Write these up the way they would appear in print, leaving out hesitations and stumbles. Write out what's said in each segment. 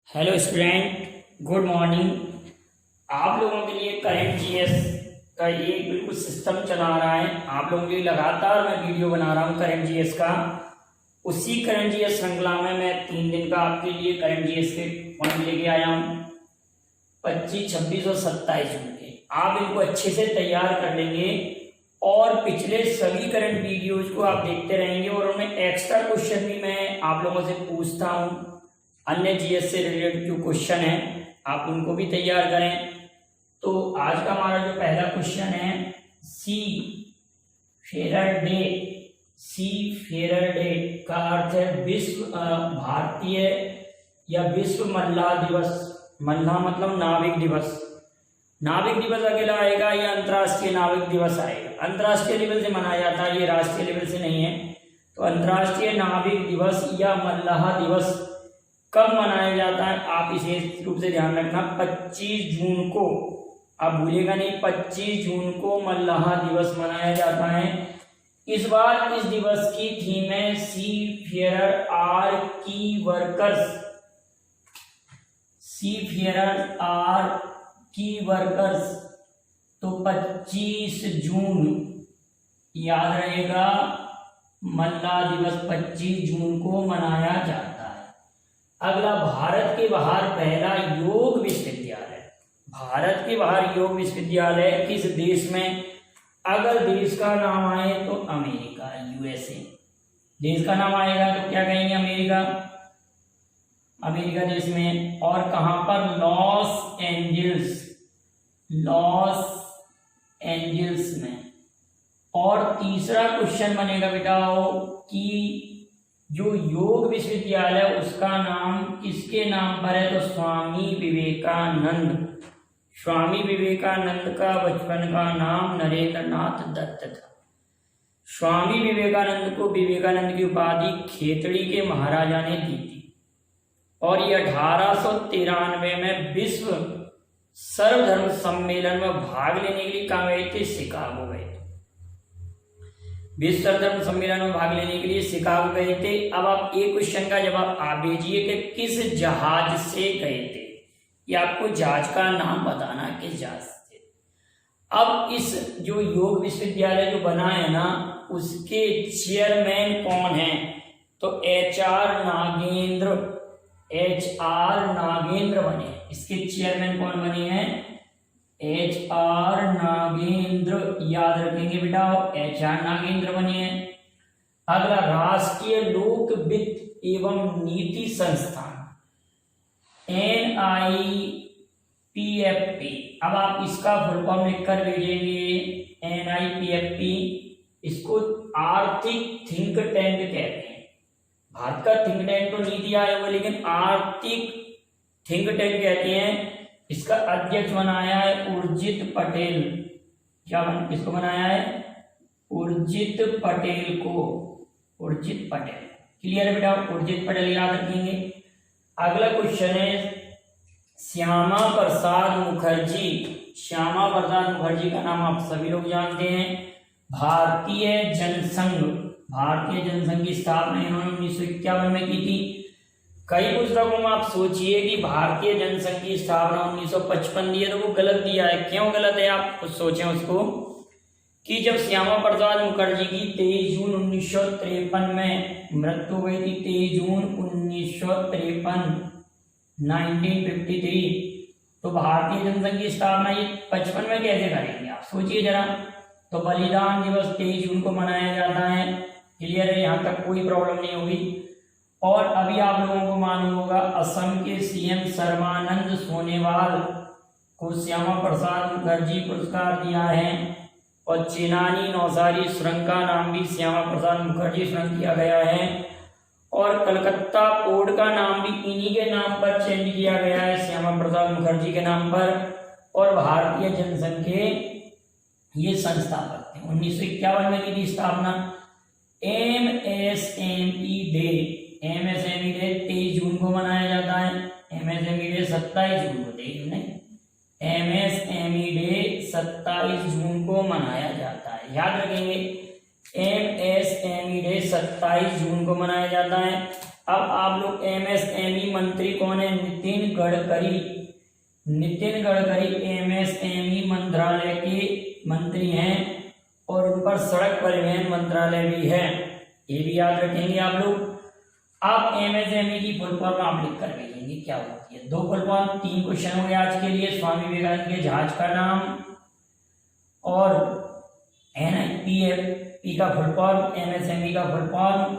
Hello student, good morning. आप लोगों के लिए करंट जीएस का एक बिल्कुल सिस्टम चला रहा है। आप लोगों के लिए लगातार मैं वीडियो बना रहा हूँ करंट जीएस का। उसी करंट जीएस श्रृंखला में मैं 3 दिन का आपके लिए करंट जीएस के पॉइंट लेके आया हूँ 25, 26 और 27 जून के। आप इनको अच्छे से तैयार कर लेंगे और पिछले सभी करंट वीडियोज को आप देखते रहेंगे और उनमें एक्स्ट्रा क्वेश्चन भी मैं आप लोगों से पूछता हूँ। अन्य जीएस से रिलेटेड जो क्वेश्चन है आप उनको भी तैयार करें। तो आज का हमारा जो पहला क्वेश्चन है, सी फेरर डे का अर्थ है विश्व भारतीय या विश्व मल्लाह दिवस। मल्लाह मतलब नाविक दिवस। नाविक दिवस अकेला आएगा या अंतर्राष्ट्रीय नाविक दिवस आएगा? अंतर्राष्ट्रीय लेवल से मनाया जाता है, ये राष्ट्रीय लेवल से नहीं है। तो अंतर्राष्ट्रीय नाविक दिवस या मल्लाह दिवस कब मनाया जाता है? आप इसे रूप से ध्यान रखना, 25 जून को। आप भूलिएगा नहीं, 25 जून को मल्लाह दिवस मनाया जाता है। इस बार इस दिवस की थीम है सी फेरर आर की वर्कर्स। सी फेरर आर की वर्कर्स। तो 25 जून याद रहेगा, मल्लाह दिवस 25 जून को मनाया जाता है। अगला, भारत के बाहर पहला योग विश्वविद्यालय। भारत के बाहर योग विश्वविद्यालय किस देश में? अगर देश का नाम आए तो अमेरिका, यूएसए। देश का नाम आएगा तो क्या कहेंगे? अमेरिका, अमेरिका देश में। और कहां पर? लॉस एंजल्स में। और तीसरा क्वेश्चन बनेगा बेटा कि जो योग विश्वविद्यालय उसका नाम किसके नाम पर है? तो स्वामी विवेकानंद। स्वामी विवेकानंद का बचपन का नाम नरेंद्र नाथ दत्त था। स्वामी विवेकानंद को विवेकानंद की उपाधि खेतड़ी के महाराजा ने दी थी। और ये 1893 में विश्व सर्वधर्म सम्मेलन में भाग लेने के लिए कहाँ गए थे? शिकागो गए थे। विश्व सर्वधर्म सम्मेलन में भाग लेने के लिए शिकागो गए थे। अब आप एक क्वेश्चन का जवाब आप भेजिए कि किस जहाज से गए थे, या आपको जहाज का नाम बताना है किस जहाज से। अब इस जो योग विश्वविद्यालय जो बना है ना, उसके चेयरमैन कौन है? तो HR नागेंद्र बने। इसके चेयरमैन कौन बने हैं? HR नागेंद्र। याद रखेंगे बेटा, HR नागेंद्र बने हैं। अगला, राष्ट्रीय लोक वित्त एवं नीति संस्थान NIPFP। अब आप इसका फुल फॉर्म लिखकर भेजेंगे NIPFP। इसको आर्थिक थिंक टैंक कहते हैं। भारत का थिंक टैंक तो नीति आयोग है, लेकिन आर्थिक थिंक टैंक कहते हैं। इसका अध्यक्ष बनाया है उर्जित पटेल। किसको बनाया है? उर्जित पटेल को। उर्जित पटेल, क्लियर है बेटा? उर्जित पटेल याद रखेंगे। अगला क्वेश्चन है, श्यामा प्रसाद मुखर्जी। श्यामा प्रसाद मुखर्जी का नाम आप सभी लोग जानते हैं। भारतीय जनसंघ की स्थापना इन्होंने 1951 में की थी। कई पुस्तकों में आप सोचिए कि भारतीय जनसंघ की स्थापना 1955 दी है, तो वो गलत दिया है। क्यों गलत है? आप कुछ सोचें उसको, कि जब श्यामा प्रसाद मुखर्जी की 23 जून 1953 में मृत्यु हो गई थी, 23 जून 1953, तो भारतीय जनसंघ की स्थापना ये 55 में कैसे करेंगे? आप सोचिए जरा। तो बलिदान दिवस 23 जून को मनाया जाता है। क्लियर है? यहाँ तक कोई प्रॉब्लम नहीं होगी। और अभी आप लोगों को मालूम होगा, असम के CM सर्बानंद सोनोवाल को श्यामा प्रसाद मुखर्जी पुरस्कार दिया है। और चेनानी नौसारी सुरंग का नाम भी श्यामा प्रसाद मुखर्जी सुरंग किया गया है। और कलकत्ता पोर्ट का नाम भी इन्हीं के नाम पर चेंज किया गया है, श्यामा प्रसाद मुखर्जी के नाम पर। और भारतीय जनसंघ के ये संस्थापक थे। 1951 में की थी स्थापना। MSME डे 23 जून को मनाया जाता है। MSME डे 27 जून को, MSME डे 27 जून को मनाया जाता है। याद रखेंगे, MSME डे 27 जून को मनाया जाता है। अब आप लोग एमएसएमई मंत्री कौन है? नितिन गडकरी। नितिन गडकरी एमएसएमई मंत्रालय के मंत्री हैं और उन पर सड़क परिवहन मंत्रालय भी है, ये भी याद रखेंगे आप लोग। आप एमएसएमई की फुल फॉर्म आप लिख कर भेजेंगे क्या होती है। 2 फुल फॉर्म, 3 क्वेश्चन हो गए आज के लिए। स्वामी विवेकानंद के जहाज का नाम और एनआईपीएफपी का फुल फॉर्म, एमएसएमई का फुल फॉर्म।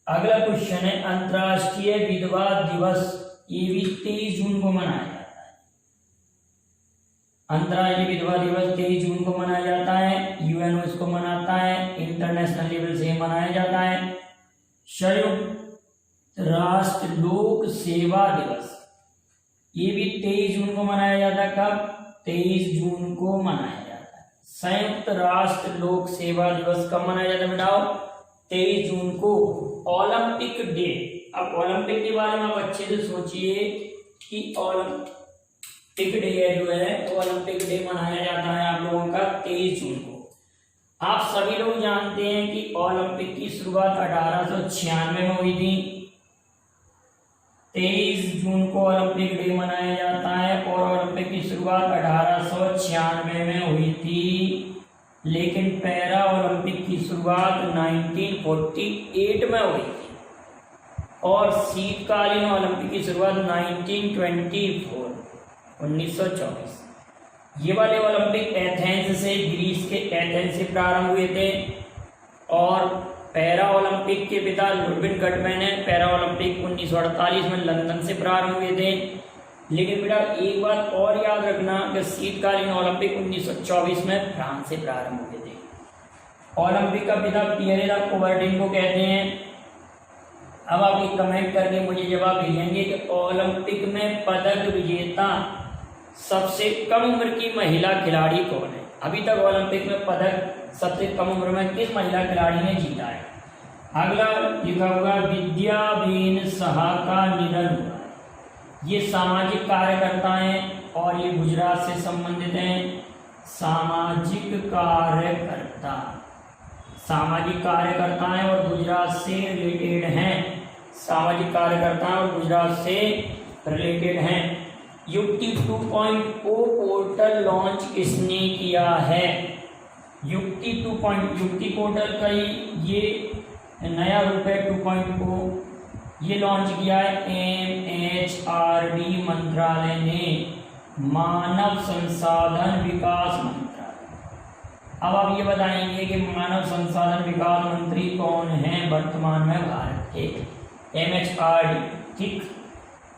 अगला क्वेश्चन है अंतर्राष्ट्रीय विधवा दिवस, ये भी 23 जून को मनाया जाता है। अंतर्राष्ट्रीय विधवा दिवस 23 जून को मनाया जाता है। यूएनओ इसको मनाता है, इंटरनेशनल लेवल से मनाया जाता है। संयुक्त राष्ट्र लोक सेवा दिवस, ये भी 23 जून को मनाया जाता है। कब? 23 जून को मनाया जाता है। संयुक्त राष्ट्र लोक सेवा दिवस कब मनाया जाता है बेटाओ? 23 जून को। ओलंपिक डे, अब ओलंपिक के बारे में आप अच्छे से सोचिए कि ओलंपिक डे जो है तो ओलंपिक डे मनाया जाता है आप लोगों का 23 जून को। आप सभी लोग जानते हैं कि ओलंपिक की शुरुआत 1896 में हुई थी। 23 जून को ओलंपिक डे मनाया जाता है और ओलंपिक की शुरुआत 1896 में हुई थी, लेकिन पैरा ओलंपिक की शुरुआत 1948 में हुई थी और शीतकालीन ओलंपिक की शुरुआत 1924। ये वाले ओलंपिक एथेंस से, ग्रीस के एथेंस से प्रारंभ हुए थे और पैरा ओलंपिक के पिता लुडविग गटमैन है। पैरा ओलंपिक 1948 में लंदन से प्रारंभ हुए थे। लेकिन बेटा एक बात और याद रखना कि शीतकालीन ओलंपिक 1924 में फ्रांस से प्रारंभ हुए थे। ओलंपिक का पिता पियरे द कुबर्टिन को कहते हैं। अब आप एक कमेंट करके मुझे जवाब भेजेंगे कि ओलंपिक में पदक विजेता सबसे कम उम्र की महिला खिलाड़ी कौन है? अभी तक ओलंपिक में पदक सबसे कम उम्र में किस महिला खिलाड़ी ने जीता है? अगला लिखा हुआ विद्याबेन साहा का निधन हुआ। ये सामाजिक कार्यकर्ता हैं और ये गुजरात से संबंधित हैं। सामाजिक कार्यकर्ता हैं और गुजरात से रिलेटेड हैं। सामाजिक कार्यकर्ता और गुजरात से रिलेटेड हैं। युक्ति 2.0 पोर्टल लॉन्च किसने किया है? युक्ति पोर्टल का ये नया रूप है 2.0, ये लॉन्च किया है MHRD मंत्रालय ने, मानव संसाधन विकास मंत्रालय। अब आप ये बताएंगे कि मानव संसाधन विकास मंत्री कौन है वर्तमान में भारत के? MHRD, ठीक।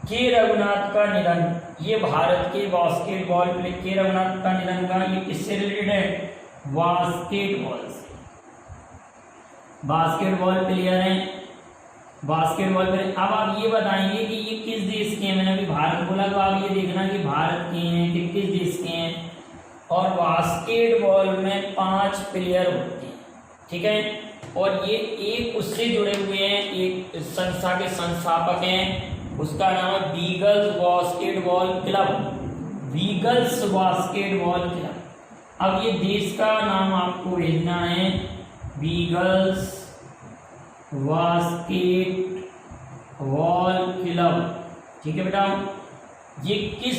के रघुनाथ का निधन, ये भारत के बास्केटबॉल प्लेयर के रघुनाथ का निधन हुआ। ये किससे रिलेटेड है? बास्केटबॉल से। बास्केटबॉल प्लेयर हैं, बास्केटबॉल प्लेयर। अब आप ये बताएंगे कि ये किस देश के हैं? मैंने अभी भारत बोला तो आप ये देखना कि भारत के हैं कि किस देश के हैं। और बास्केटबॉल में 5 प्लेयर होते हैं, ठीक है। और ये एक उससे जुड़े हुए हैं, एक संस्था के संस्थापक हैं, उसका नाम है beagles basketball club. Beagles basketball club. अब ये देश का नाम आपको भेजना है, बीगल्स बास्केटबॉल क्लब, ठीक है बेटा। ये किस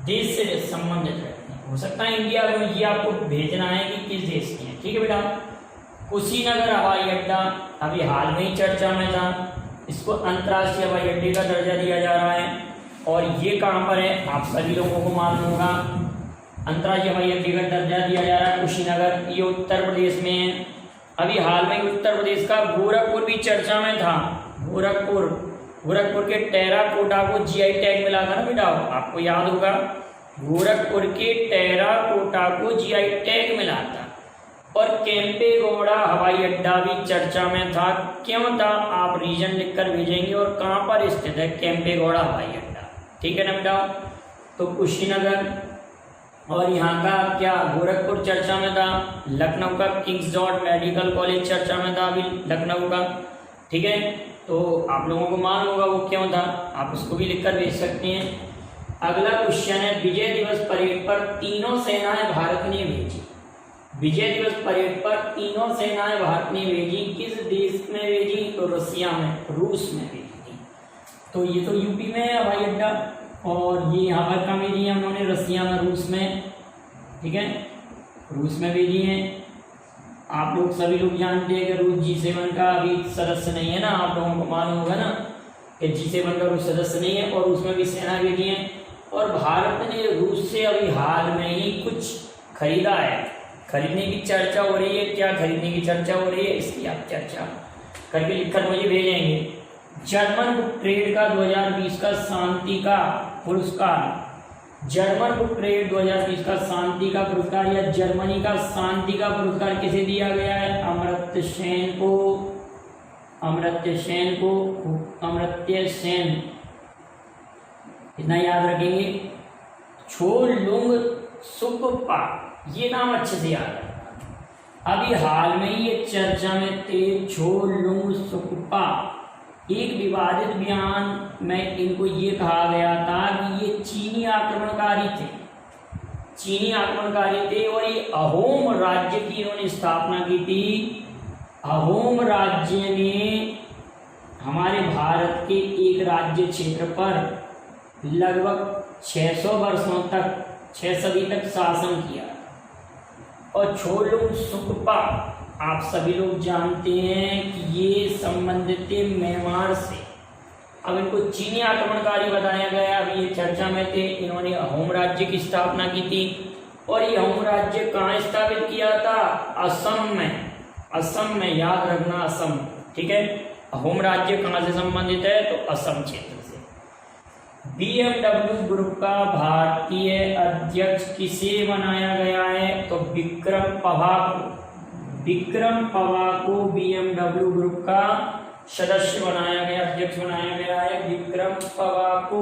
देश से संबंधित रहते हैं? हो सकता है इंडिया में, ये आपको भेजना है कि किस देश के हैं, ठीक है बेटा। कुशीनगर हवाई अड्डा अभी हाल में ही चर्चा में था, इसको अंतर्राष्ट्रीय हवाई अड्डे का दर्जा दिया जा रहा है। और ये कहाँ पर है आप सभी लोगों को मालूम होगा। अंतर्राष्ट्रीय हवाई अड्डे का दर्जा दिया जा रहा है कुशीनगर, ये उत्तर प्रदेश में है। अभी हाल में उत्तर प्रदेश का गोरखपुर भी चर्चा में था। गोरखपुर के टेराकोटा को जीआई टैग मिला था ना बेटा, आपको याद होगा। गोरखपुर के टेराकोटा को जीआई टैग मिला था। और केम्पेगौड़ा हवाई अड्डा भी चर्चा में था। क्यों था? आप रीजन लिखकर भेजेंगे और कहाँ पर स्थित है केम्पेगौड़ा हवाई अड्डा, ठीक है ना बेटा। तो कुशीनगर और यहाँ का क्या गोरखपुर चर्चा में था। लखनऊ का किंग्स जॉर्ज मेडिकल कॉलेज चर्चा में था अभी लखनऊ का, ठीक है। तो आप लोगों को मालूम होगा वो क्यों था, आप उसको भी लिखकर भेज सकते हैं। अगला क्वेश्चन है विजय दिवस परेड पर तीनों सेनाएं भारत ने भेजी। विजय दिवस परेड पर तीनों सेनाएं भारत ने भेजी, किस देश में भेजी? तो रसिया में, रूस में भेजी थी। तो ये तो यूपी में है हवाई अड्डा, और ये यहाँ पर कहाँ भेजी है उन्होंने? रसिया में, रूस में, ठीक है, रूस में भेजी है। आप लोग सभी लोग जानते हैं कि रूस G7 का अभी सदस्य नहीं है ना, आप लोगों को मालूम होगा ना कि G7 का रूस सदस्य नहीं है, और उसमें भी सेना भेजी है। और भारत ने रूस से अभी हाल में ही कुछ खरीदा है, खरीदने की चर्चा हो रही है। क्या खरीदने की चर्चा हो रही है, इसकी आप चर्चा करके लिखकर मुझे भेजेंगे। जर्मन बुक ट्रेड का 2020 का शांति का पुरस्कार, जर्मन बुक ट्रेड 2020 का शांति का पुरस्कार या जर्मनी का शांति का पुरस्कार किसे दिया गया है? अमर्त्य सेन को, अमर्त्य सेन को, अमर्त्य सेन, इतना याद रखेंगे। छोलुंग सुकपा, ये नाम अच्छे से याद रखना। अभी हाल में ही ये चर्चा में थे छोलुंग सुकपा। एक विवादित बयान में इनको ये कहा गया था कि ये चीनी आक्रमणकारी थे, चीनी आक्रमणकारी थे, और ये अहोम राज्य की इन्होंने स्थापना की थी। अहोम राज्य ने हमारे भारत के एक राज्य क्षेत्र पर लगभग 600 वर्षों तक, 6 सदी तक शासन किया। और छोलुंग सुकपा आप सभी लोग जानते हैं कि ये संबंधित थे म्यांमार से। अब इनको चीनी आक्रमणकारी बताया गया। अभी ये चर्चा में थे। इन्होंने अहोम राज्य की स्थापना की थी, और ये अहोम राज्य कहाँ स्थापित किया था? असम में, असम में, याद रखना असम, ठीक है। अहोम राज्य कहाँ से संबंधित है? तो असम क्षेत्र से। BMW ग्रुप का भारतीय अध्यक्ष किसे बनाया गया है? तो विक्रम पवा को, विक्रम पवा को BMW ग्रुप का सदस्य बनाया गया, अध्यक्ष बनाया गया है विक्रम पवा को।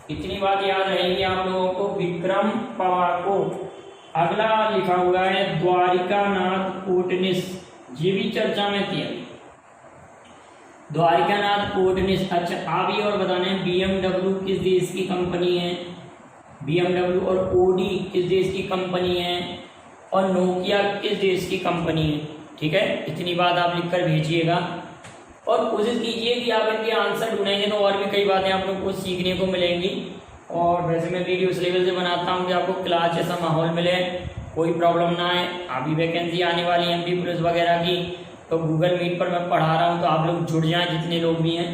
इतनी बात याद रहेगी आप लोगों को, विक्रम पवा को। अगला लिखा हुआ है द्वारिकानाथ कोटनिस, ये भी चर्चा में थी अभी, द्वारिकानाथ कोटनिस। अच्छा, आप ये और बताने BMW किस देश की कंपनी है? BMW और OD किस देश की कंपनी है? और नोकिया किस देश की कंपनी है? ठीक है, इतनी बात आप लिखकर भेजिएगा, और कोशिश कीजिए कि आप इनके आंसर ढूंढेंगे तो और भी कई बातें आप लोग को सीखने को मिलेंगी। और वैसे मैं वीडियो इस लेवल से बनाता हूँ कि आपको क्लास जैसा माहौल मिले, कोई प्रॉब्लम ना आए। अभी वैकेंसी आने वाली MP पुलिस वगैरह की, तो गूगल मीट पर मैं पढ़ा रहा हूँ, तो आप लोग जुड़ जाएँ जितने लोग भी हैं।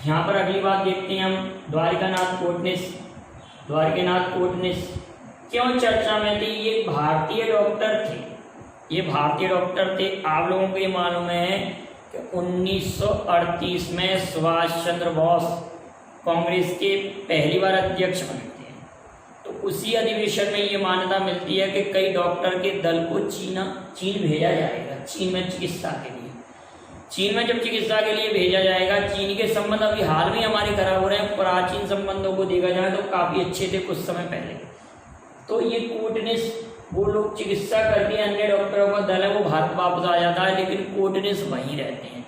यहाँ पर अगली बात देखते हैं हम, द्वारिकानाथ कोटनिस। द्वारिकानाथ कोटनिस क्यों चर्चा में थे? ये भारतीय डॉक्टर थे, ये भारतीय डॉक्टर थे। आप लोगों को ये मालूम है कि 1938 में सुभाष चंद्र बोस कांग्रेस के पहली बार अध्यक्ष बने थे। तो उसी अधिवेशन में ये मान्यता मिलती है कि कई डॉक्टर के दल को चीन भेजा जाएगा, चीन में चिकित्सा के लिए। चीन में जब चिकित्सा के लिए भेजा जाएगा, चीन के संबंध अभी हाल में हमारे खराब हो रहे हैं। प्राचीन संबंधों को देखा जाए तो काफ़ी अच्छे थे कुछ समय पहले। तो ये कोटनिस, वो लोग चिकित्सा करके अन्य डॉक्टरों का दल है वो भारत वापस आ जाता है, लेकिन कोटनिस वहीं रहते हैं।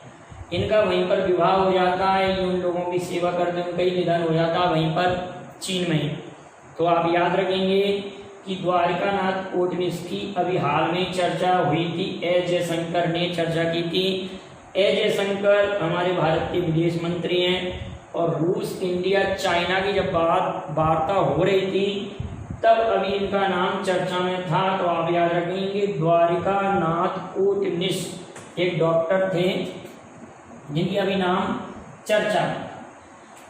इनका वहीं पर विवाह हो जाता है, ये उन लोगों की सेवा करते हैं, उनका ही निधन हो जाता है वहीं पर चीन में ही। तो आप याद रखेंगे कि द्वारिकानाथ कोटनिस की अभी हाल में चर्चा हुई थी, एस जयशंकर ने चर्चा की थी। एस जयशंकर हमारे भारत के विदेश मंत्री हैं, और रूस, इंडिया, चाइना की जब वार्ता हो रही थी तब अभी इनका नाम चर्चा में था। तो आप याद रखेंगे द्वारिकानाथ कोटनिस एक डॉक्टर थे जिनकी अभी नाम चर्चा में था।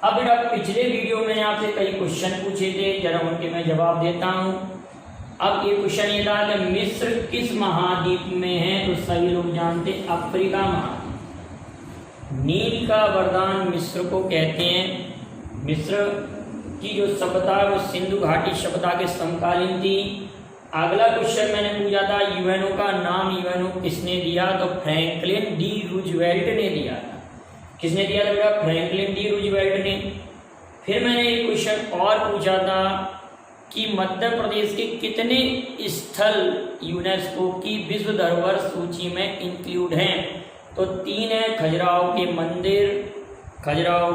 अब बेटा पिछले वीडियो में आपसे कई क्वेश्चन पूछे थे, जरा उनके मैं जवाब देता हूँ। अब ये क्वेश्चन ये था कि मिस्र किस महाद्वीप में है? तो सभी लोग जानते अफ्रीका महाद्वीप। नील का वरदान मिस्र को कहते हैं। मिस्र की जो सभ्यता है वो सिंधु घाटी सभ्यता के समकालीन थी। अगला क्वेश्चन मैंने पूछा था यूएनओ का नाम यूएनओ किसने दिया? तो फ्रैंकलिन डी रूजवेल्ट ने दिया था। किसने दिया था बेटा? फ्रैंकलिन डी रूजवेल्ट ने। फिर मैंने एक क्वेश्चन और पूछा था कि मध्य प्रदेश के कितने स्थल यूनेस्को की विश्व धरोहर सूची में इंक्लूड हैं? तो 3 है, खजुराहो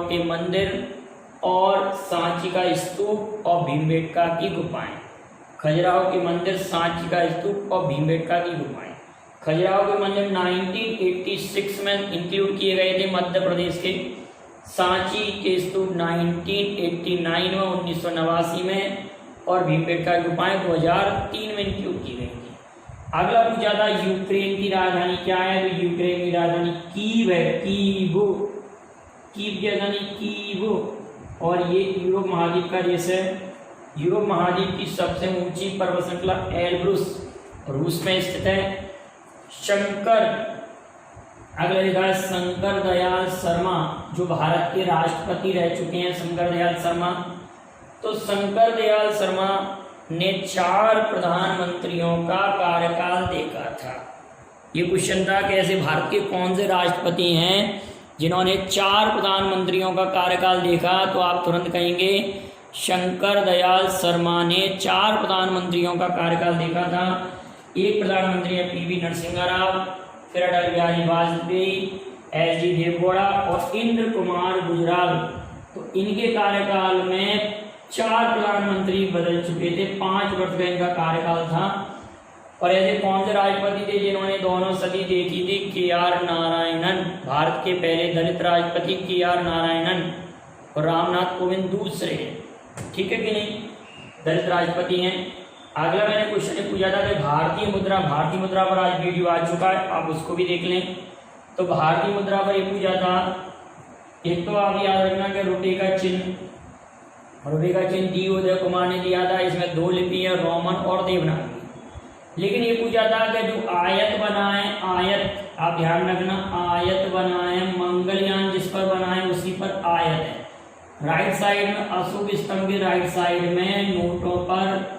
के मंदिर और सांची का स्तूप और भीमबेटका की गुफाएं। खजुराहो के मंदिर, सांची का स्तूप और भीमबेटका की गुफाएं। खजुराहो के मंदिर 1986 में इंक्लूड किए गए थे मध्य प्रदेश के। सांची के स्तूप 1989 में, 1989 में, और भीमबेटका की गुफाएं 2003 में इंक्लूड की गई थी। अगला पूछा था यूक्रेन की राजधानी क्या है, तो यूक्रेन की राजधानी कीव है, कीव की राजधानी कीव। और ये यूरोप महाद्वीप का देश है। यूरोप महाद्वीप की सबसे ऊंची पर्वत श्रृंखला एल्ब्रुस रूस में स्थित है। अगला लिखा है शंकर दयाल शर्मा, जो भारत के राष्ट्रपति रह चुके हैं, शंकर दयाल शर्मा। तो शंकर दयाल शर्मा ने 4 प्रधानमंत्रियों का कार्यकाल देखा था। ये क्वेश्चन था कि ऐसे भारत के कौन से राष्ट्रपति हैं जिन्होंने 4 प्रधानमंत्रियों का कार्यकाल देखा, तो आप तुरंत कहेंगे शंकर दयाल शर्मा ने 4 प्रधानमंत्रियों का कार्यकाल देखा था। एक प्रधानमंत्री है पीवी नरसिम्हा राव, फिर अटल बिहारी वाजपेयी, एच.डी. देवगौड़ा और इंद्र कुमार गुजराल। तो इनके कार्यकाल में 4 प्रधानमंत्री बदल चुके थे, 5 वर्ष का इनका कार्यकाल था। और ऐसे कौन से राष्ट्रपति थे जिन्होंने दोनों सदी देखी थी? के.आर. नारायणन, भारत के पहले दलित राष्ट्रपति के.आर. नारायणन, और रामनाथ कोविंद दूसरे। ठीक है कि नहीं, दलित राष्ट्रपति हैं। अगला मैंने क्वेश्चन पूछा था कि भारतीय मुद्रा पर आज वीडियो आ चुका है, आप उसको भी देख लें। तो भारतीय मुद्रा पर ये पूछा था, एक तो आप याद रखना कि रुपये का चिन्ह डी उदय कुमार ने दिया था। इसमें 2 लिपि है, रोमन और देवनागरी। लेकिन ये पूछा था कि जो आयत बना है, आयत आप ध्यान रखना, आयत बना है, मंगलयान जिस पर बना है उसी पर आयत है। राइट साइड में अशोक स्तंभ के राइट साइड में नोटों पर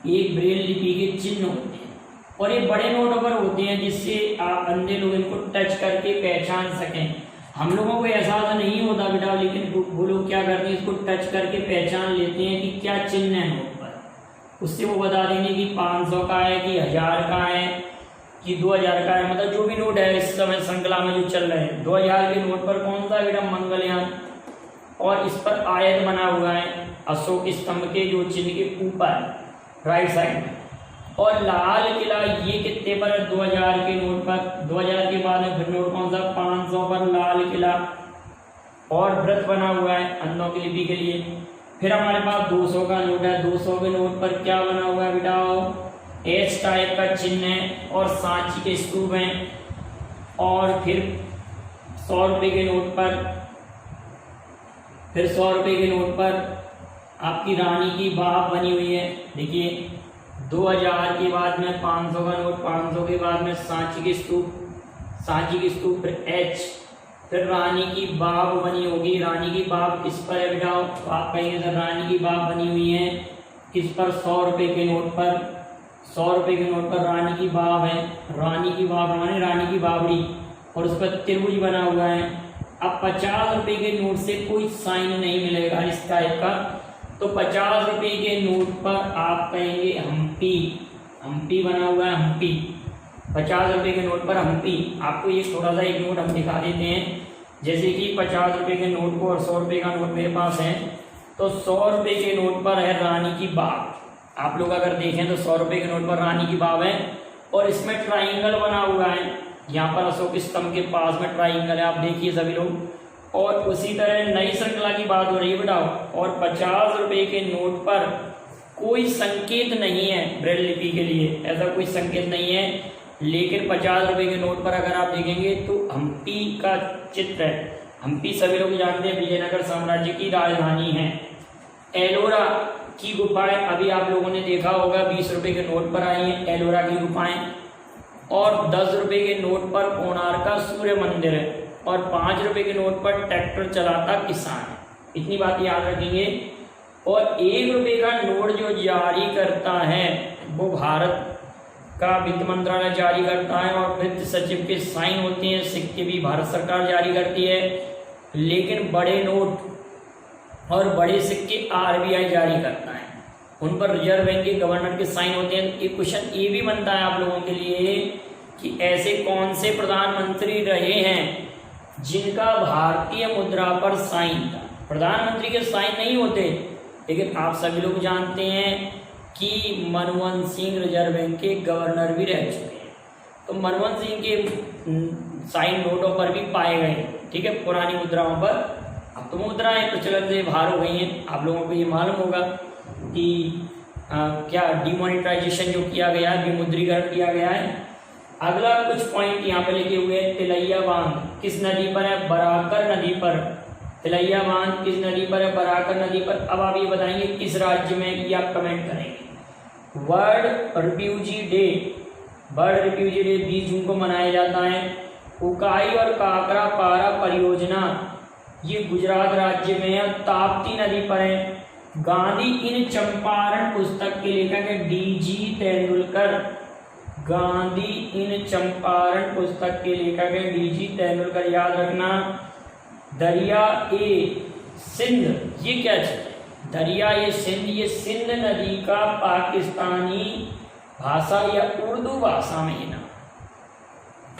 एक ब्रेल लिपि के चिन्ह होते हैं, और ये बड़े नोटों पर होते हैं जिससे आप अंधे लोग इनको टच करके पहचान सकें। हम लोगों को एहसास नहीं होता बेटा, लेकिन वो लोग क्या करते हैं, इसको टच करके पहचान लेते हैं कि क्या चिन्ह है नोट पर। उससे वो बता देंगे कि 500 का है, कि 1000 का है, कि 2000 का है। मतलब जो भी नोट है इस समय श्रृंखला में जो चल रहे हैं, 2000 के नोट पर कौन सा है बेटा? मंगलयान। और इस पर आयत बना हुआ है अशोक स्तंभ के जो चिन्ह के ऊपर राइट साइड में। और लाल किला ये कितने पर? 2000 के नोट पर। 2000 के बाद में फिर नोट कौन सा? 500 पर लाल किला, और व्रत बना हुआ है अंधों की लिपि के लिए। फिर हमारे पास 200 का नोट है। 200 के नोट पर क्या बना हुआ है बेटा? एच टाइप का चिन्ह है, और सांची के स्तूप हैं। और फिर 100 रुपये के नोट पर, फिर 100 रुपये के नोट पर आपकी रानी की बाप बनी हुई है। देखिए 2000 के बाद में 500 का नोट, 500 के बाद में सांची के स्तूप, फिर एच, फिर रानी की बाप बनी होगी। रानी की बाप किस पर है बेटा? तो आप कहेंगे सर रानी की बाप बनी हुई है किस पर? 100 रुपये के नोट पर। 100 रुपये के नोट पर रानी की बाप है। रानी की बाप माने रानी की बावड़ी, और उस पर त्रिभुज बना हुआ है। अब 50 रुपये के नोट से कोई साइन नहीं मिलेगा इस टाइप का, तो 50 रुपये के नोट पर आप कहेंगे हम्पी बना हुआ है, हम्पी। 50 रुपये के नोट पर हम्पी। आपको ये थोड़ा सा एक नोट हम दिखा देते हैं, जैसे कि 50 रुपये के नोट को, और 100 रुपये का नोट मेरे पास है। तो 100 रुपये के नोट पर है रानी की बाप। आप लोग अगर देखें तो 100 रुपये के नोट पर रानी की बाप है, और इसमें ट्राइंगल बना हुआ है। यहाँ पर अशोक स्तंभ के पास में ट्राइंगल है, आप देखिए सभी लोग। और उसी तरह नई श्रृंखला की बात हो रही है बेटा, और 50 रुपये के नोट पर कोई संकेत नहीं है ब्रेल लिपि के लिए, ऐसा कोई संकेत नहीं है। लेकिन 50 रुपये के नोट पर अगर आप देखेंगे तो हम्पी का चित्र है। हम्पी सभी लोग जानते हैं विजयनगर साम्राज्य की राजधानी है। एलोरा की गुफाएं अभी आप लोगों ने देखा होगा, 20 रुपये के नोट पर आई हैं एलोरा की गुफाएं। और 10 रुपये के नोट पर कोणार्क का सूर्य मंदिर है, और 5 रुपये के नोट पर ट्रैक्टर चलाता किसान है। इतनी बात याद रखेंगे। और 1 रुपये का नोट जो जारी करता है वो भारत का वित्त मंत्रालय जारी करता है, और वित्त सचिव के साइन होते हैं। सिक्के भी भारत सरकार जारी करती है, लेकिन बड़े नोट और बड़े सिक्के आरबीआई जारी करता है, उन पर रिजर्व बैंक के गवर्नर के साइन होते हैं। एक क्वेश्चन ये भी बनता है आप लोगों के लिए कि ऐसे कौन से प्रधानमंत्री रहे हैं जिनका भारतीय मुद्रा पर साइन था? प्रधानमंत्री के साइन नहीं होते, लेकिन आप सभी लोग जानते हैं कि मनमोहन सिंह रिजर्व बैंक के गवर्नर भी रह चुके हैं। तो मनमोहन सिंह के साइन नोटों पर भी पाए गए, ठीक है, पुरानी मुद्राओं पर। अब तो मुद्राएं प्रचलन से बाहर हो गई हैं, आप लोगों को ये मालूम होगा कि क्या डिमोनेटाइजेशन जो किया गया, विमुद्रीकरण किया गया है। अगला कुछ पॉइंट यहाँ पे लिखे हुए हैं। तिलैया बांध किस नदी पर है? बराकर नदी पर। तिलैया बांध किस नदी पर है? बराकर नदी पर। अब आप ये बताएंगे किस राज्य में, ये आप कमेंट करेंगे। World refugee day, world refugee day 20 जून को मनाया जाता है। उकाई और काकरा पारा परियोजना ये गुजरात राज्य में है, ताप्ती नदी पर है। गांधी इन चंपारण पुस्तक के लेखक है DG तेंदुलकर। गांधी इन चंपारण पुस्तक के लेखक है DG तेंदुलकर, याद रखना। दरिया ए सिंध, ये क्या चीज है? दरिया ए सिंध, ये सिंध नदी का पाकिस्तानी भाषा या उर्दू भाषा में ना,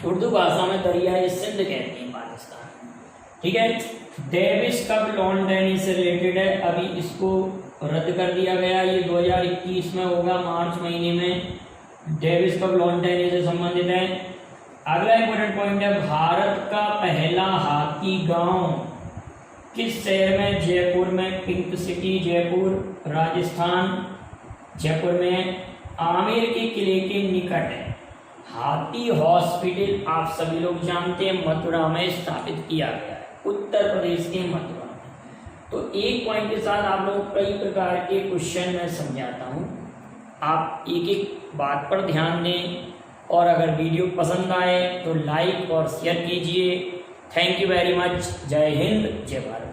उर्दू भाषा में दरिया ए सिंध कहते हैं पाकिस्तान, ठीक है। डेविस कप लॉन टेनिस से रिलेटेड है, अभी इसको रद्द कर दिया गया, ये 2021 में होगा, मार्च महीने में। डेविस कप लॉन टेनिस से संबंधित है। अगला इंपॉर्टेंट पॉइंट है, भारत का पहला हॉकी गांव किस शहर में? जयपुर में। पिंक सिटी जयपुर, राजस्थान, जयपुर में। आमेर के किले के निकट है। हाथी हॉस्पिटल आप सभी लोग जानते हैं, मथुरा में स्थापित किया गया है, उत्तर प्रदेश के मथुरा में। तो एक पॉइंट के साथ आप लोग कई प्रकार के क्वेश्चन मैं समझाता हूँ, आप एक एक बात पर ध्यान दें। और अगर वीडियो पसंद आए तो लाइक और शेयर कीजिए। Thank you very much. जय हिंद, जय भारत।